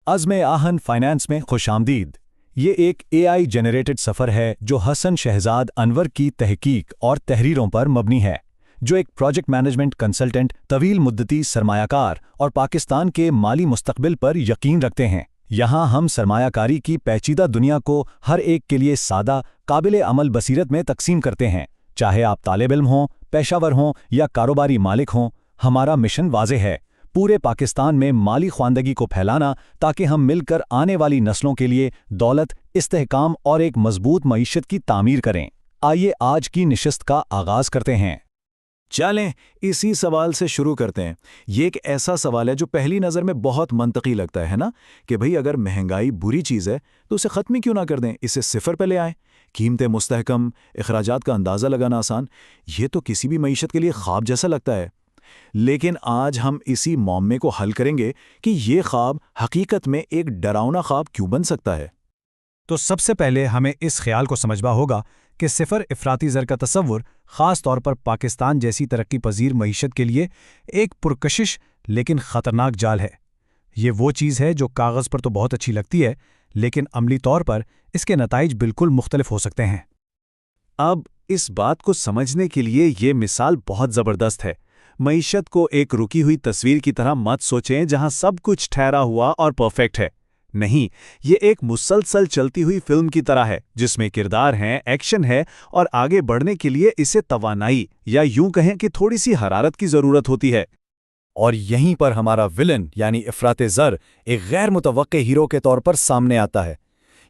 عزم آہن فائنانس میں خوش آمدید۔ یہ ایک AI جنریٹڈ سفر ہے جو حسن شہزاد انور کی تحقیق اور تحریروں پر مبنی ہے، جو ایک پروجیکٹ مینجمنٹ کنسلٹنٹ، طویل مدتی سرمایہ کار اور پاکستان کے مالی مستقبل پر یقین رکھتے ہیں۔ یہاں ہم سرمایہ کاری کی پیچیدہ دنیا کو ہر ایک کے لیے سادہ، قابل عمل بصیرت میں تقسیم کرتے ہیں۔ چاہے آپ طالب علم ہوں، پیشہ ور ہوں یا کاروباری مالک ہوں، ہمارا مشن واضح ہے: پورے پاکستان میں مالی خواندگی کو پھیلانا تاکہ ہم مل کر آنے والی نسلوں کے لیے دولت، استحکام اور ایک مضبوط معیشت کی تعمیر کریں۔ آئیے آج کی نشست کا آغاز کرتے ہیں۔ چلیں اسی سوال سے شروع کرتے ہیں۔ یہ ایک ایسا سوال ہے جو پہلی نظر میں بہت منطقی لگتا ہے نا، کہ بھئی اگر مہنگائی بری چیز ہے تو اسے ختم ہی کیوں نہ کر دیں، اسے صفر پہ لے آئیں، قیمتیں مستحکم، اخراجات کا اندازہ لگانا آسان۔ یہ تو کسی بھی معیشت کے لیے خواب جیسا لگتا ہے۔ لیکن آج ہم اسی معمے کو حل کریں گے کہ یہ خواب حقیقت میں ایک ڈراؤنا خواب کیوں بن سکتا ہے۔ تو سب سے پہلے ہمیں اس خیال کو سمجھنا ہوگا کہ صفر افراطی زر کا تصور خاص طور پر پاکستان جیسی ترقی پذیر معیشت کے لیے ایک پرکشش لیکن خطرناک جال ہے۔ یہ وہ چیز ہے جو کاغذ پر تو بہت اچھی لگتی ہے، لیکن عملی طور پر اس کے نتائج بالکل مختلف ہو سکتے ہیں۔ اب اس بات کو سمجھنے کے لیے یہ مثال بہت زبردست ہے۔ معیشت کو ایک رکی ہوئی تصویر کی طرح مت سوچیں جہاں سب کچھ ٹھہرا ہوا اور پرفیکٹ ہے۔ نہیں، یہ ایک مسلسل چلتی ہوئی فلم کی طرح ہے جس میں کردار ہیں، ایکشن ہے، اور آگے بڑھنے کے لیے اسے توانائی یا یوں کہیں کہ تھوڑی سی حرارت کی ضرورت ہوتی ہے۔ اور یہیں پر ہمارا ولن یعنی افراط زر ایک غیر متوقع ہیرو کے طور پر سامنے آتا ہے۔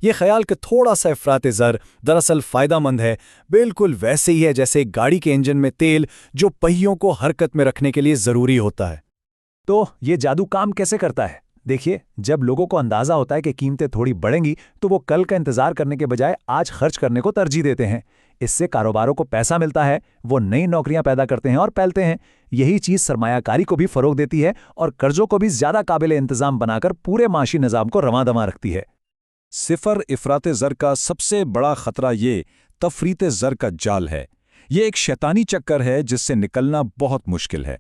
یہ خیال کہ تھوڑا سا افراط زر دراصل فائدہ مند ہے، بالکل ویسے ہی ہے جیسے گاڑی کے انجن میں تیل جو پہیوں کو حرکت میں رکھنے کے لیے ضروری ہوتا ہے۔ تو یہ جادو کام کیسے کرتا ہے؟ دیکھیے، جب لوگوں کو اندازہ ہوتا ہے کہ قیمتیں تھوڑی بڑھیں گی تو وہ کل کا انتظار کرنے کے بجائے آج خرچ کرنے کو ترجیح دیتے ہیں۔ اس سے کاروباروں کو پیسہ ملتا ہے، وہ نئی نوکریاں پیدا کرتے ہیں اور پھیلتے ہیں۔ یہی چیز سرمایہ کاری کو بھی فروغ دیتی ہے اور قرضوں کو بھی زیادہ قابل انتظام بنا کر پورے معاشی نظام کو رواں دواں رکھتی ہے۔ صفر افراط زر کا سب سے بڑا خطرہ یہ تفریط زر کا جال ہے۔ یہ ایک شیطانی چکر ہے جس سے نکلنا بہت مشکل ہے۔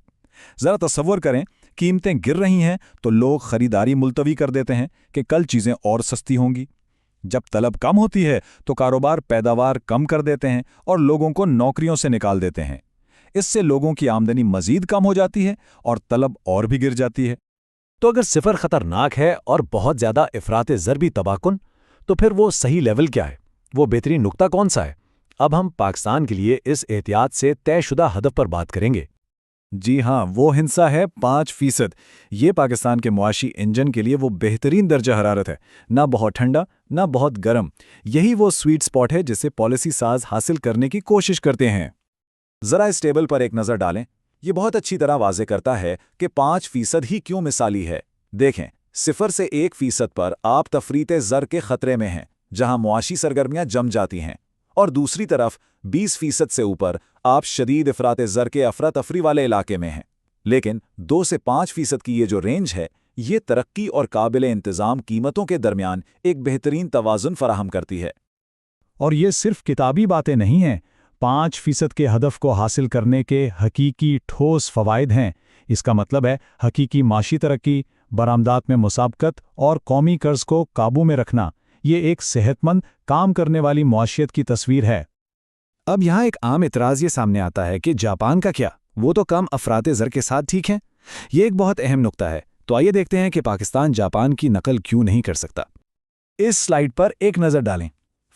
ذرا تصور کریں، قیمتیں گر رہی ہیں تو لوگ خریداری ملتوی کر دیتے ہیں کہ کل چیزیں اور سستی ہوں گی۔ جب طلب کم ہوتی ہے تو کاروبار پیداوار کم کر دیتے ہیں اور لوگوں کو نوکریوں سے نکال دیتے ہیں۔ اس سے لوگوں کی آمدنی مزید کم ہو جاتی ہے اور طلب اور بھی گر جاتی ہے۔ تو اگر صفر خطرناک ہے اور بہت زیادہ افراط زر بھی تباہ کن، تو پھر وہ صحیح لیول کیا ہے؟ وہ بہترین نقطہ کون سا ہے؟ اب ہم پاکستان کے لیے اس احتیاط سے طے شدہ ہدف پر بات کریں گے۔ جی ہاں، وہ ہنسا ہے 5%۔ یہ پاکستان کے معاشی انجن کے لیے وہ بہترین درجہ حرارت ہے، نہ بہت ٹھنڈا نہ بہت گرم۔ یہی وہ سویٹ سپاٹ ہے جسے پالیسی ساز حاصل کرنے کی کوشش کرتے ہیں۔ ذرا اس ٹیبل پر ایک نظر ڈالیں۔ یہ بہت اچھی طرح واضح کرتا ہے کہ 5% ہی کیوں مثالی ہے۔ دیکھیں، 0 سے 1% پر آپ تفریط زر کے خطرے میں ہیں، جہاں معاشی سرگرمیاں جم جاتی ہیں، اور دوسری طرف 20% سے اوپر آپ شدید افراط زر کے افراتفری والے علاقے میں ہیں۔ لیکن 2 سے 5% کی یہ جو رینج ہے، یہ ترقی اور قابل انتظام قیمتوں کے درمیان ایک بہترین توازن فراہم کرتی ہے۔ اور یہ صرف کتابی باتیں نہیں ہیں۔ 5% کے ہدف کو حاصل کرنے کے حقیقی ٹھوس فوائد ہیں۔ اس کا مطلب ہے حقیقی معاشی ترقی، برآمدات میں مسابقت اور قومی قرض کو قابو میں رکھنا۔ یہ ایک صحت مند کام کرنے والی معیشت کی تصویر ہے۔ اب یہاں ایک عام اعتراض یہ سامنے آتا ہے کہ جاپان کا کیا؟ وہ تو کم افراط زر کے ساتھ ٹھیک ہیں۔ یہ ایک بہت اہم نقطہ ہے۔ تو آئیے دیکھتے ہیں کہ پاکستان جاپان کی نقل کیوں نہیں کر سکتا۔ اس سلائیڈ پر ایک نظر ڈالیں۔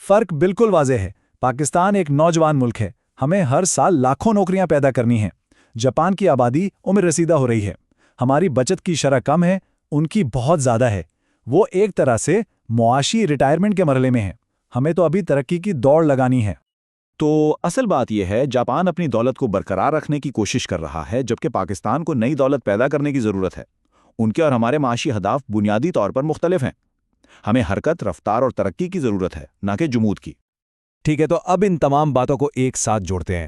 فرق بالکل واضح ہے۔ پاکستان ایک نوجوان ملک ہے، ہمیں ہر سال لاکھوں نوکریاں پیدا کرنی ہیں۔ جاپان کی آبادی عمر رسیدہ ہو رہی ہے، ہماری بچت کی شرح کم ہے، ان کی بہت زیادہ ہے۔ وہ ایک طرح سے معاشی ریٹائرمنٹ کے مرحلے میں ہیں، ہمیں تو ابھی ترقی کی دوڑ لگانی ہے۔ تو اصل بات یہ ہے، جاپان اپنی دولت کو برقرار رکھنے کی کوشش کر رہا ہے، جبکہ پاکستان کو نئی دولت پیدا کرنے کی ضرورت ہے۔ ان کے اور ہمارے معاشی اہداف بنیادی طور پر مختلف ہیں۔ ہمیں حرکت، رفتار اور ترقی کی ضرورت ہے، نہ کہ جمود کی۔ ٹھیک ہے، تو اب ان تمام باتوں کو ایک ساتھ جوڑتے ہیں۔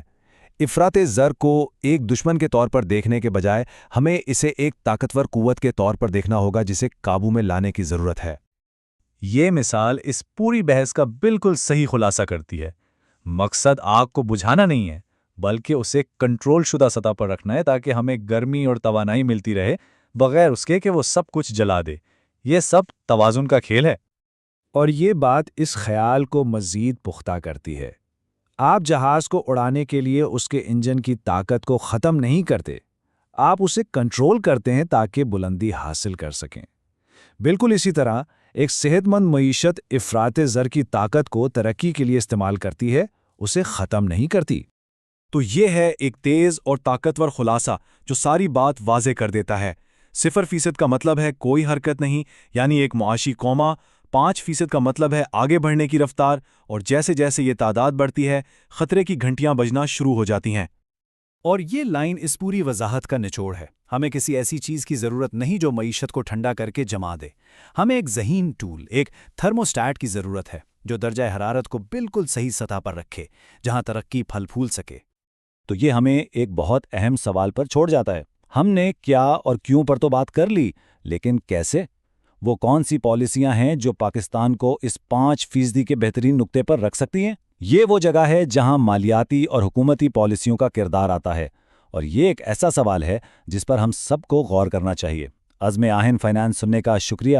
افراط زر کو ایک دشمن کے طور پر دیکھنے کے بجائے ہمیں اسے ایک طاقتور قوت کے طور پر دیکھنا ہوگا جسے قابو میں لانے کی ضرورت ہے۔ یہ مثال اس پوری بحث کا بالکل صحیح خلاصہ کرتی ہے۔ مقصد آگ کو بجھانا نہیں ہے، بلکہ اسے کنٹرول شدہ سطح پر رکھنا ہے تاکہ ہمیں گرمی اور توانائی ملتی رہے، بغیر اس کے کہ وہ سب کچھ جلا دے۔ یہ سب توازن کا کھیل ہے۔ اور یہ بات اس خیال کو مزید پختہ کرتی ہے۔ آپ جہاز کو اڑانے کے لیے اس کے انجن کی طاقت کو ختم نہیں کرتے، آپ اسے کنٹرول کرتے ہیں تاکہ بلندی حاصل کر سکیں۔ بالکل اسی طرح ایک صحت مند معیشت افراط زر کی طاقت کو ترقی کے لیے استعمال کرتی ہے، اسے ختم نہیں کرتی۔ تو یہ ہے ایک تیز اور طاقتور خلاصہ جو ساری بات واضح کر دیتا ہے۔ 0% کا مطلب ہے کوئی حرکت نہیں، یعنی ایک معاشی کوما۔ 5% کا مطلب ہے آگے بڑھنے کی رفتار، اور جیسے جیسے یہ تعداد بڑھتی ہے خطرے کی گھنٹیاں بجنا شروع ہو جاتی ہیں۔ اور یہ لائن اس پوری وضاحت کا نچوڑ ہے۔ ہمیں کسی ایسی چیز کی ضرورت نہیں جو معیشت کو ٹھنڈا کر کے جما دے۔ ہمیں ایک ذہین ٹول، ایک تھرموسٹیٹ کی ضرورت ہے جو درجہ حرارت کو بالکل صحیح سطح پر رکھے، جہاں ترقی پھل پھول سکے۔ تو یہ ہمیں ایک بہت اہم سوال پر چھوڑ جاتا ہے۔ ہم نے کیا اور کیوں پر تو بات کر لی، لیکن کیسے؟ وہ کون سی پالیسیاں ہیں جو پاکستان کو اس 5% کے بہترین نقطے پر رکھ سکتی ہیں؟ یہ وہ جگہ ہے جہاں مالیاتی اور حکومتی پالیسیوں کا کردار آتا ہے، اور یہ ایک ایسا سوال ہے جس پر ہم سب کو غور کرنا چاہیے۔ عزم آہن فائنانس سننے کا شکریہ۔